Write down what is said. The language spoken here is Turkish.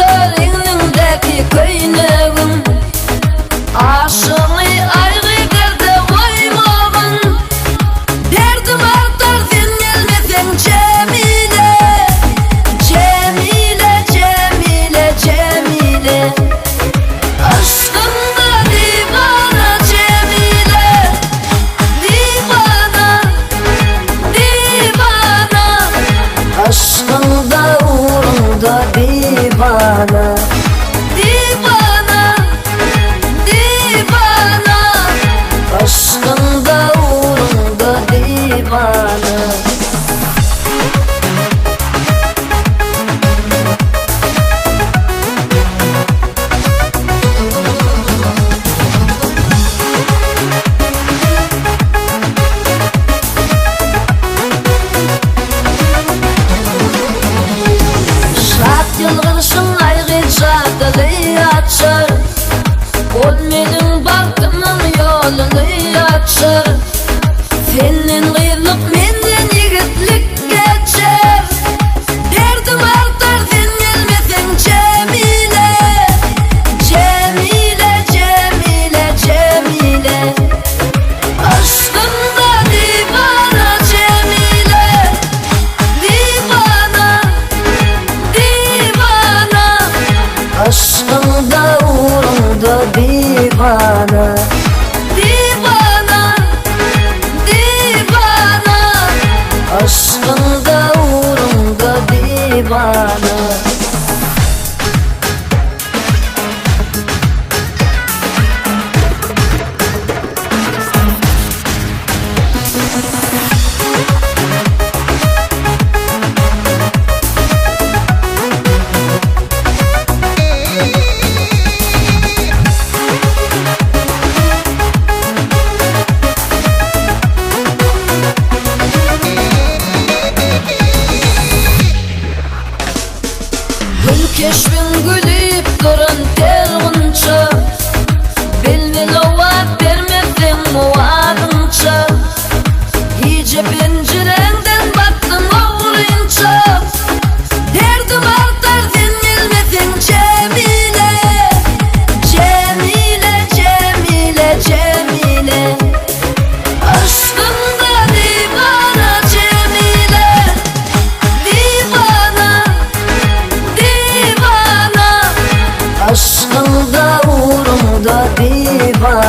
gözlerindeki köynegim, aşığını ayrı derde koymamın. Derdim artar sen gelmesen Cemile, Cemile, Cemile, Cemile. Aşkımda divana Cemile, divana, divana. Aşkımda uğrunda divana, divana, divana. Aşkımda uğrunda divana. Yılgınışın ayrıca dili açır, ol menin baktımın yolunu açır. Senin kıyılıp menden yigitlik geçer, derdim artar sen gelmesen Cemile, Cemile, Cemile, Cemile. Aşkımda divana Cemile, divana, divana. Aşkımda uğrunda divana, divana, divana. Aşkımda uğrunda divana. Keşfin gülüp duran tergunça, belmel ovat vermezsen muadınça. İyice pencerenden baktım oğlunça, derdim artar sen gelmesen Cemile, Cemile, Cemile, Cemile. Aşkımda divana Cemile, divana, divana. Aşkımda uğrunda divana.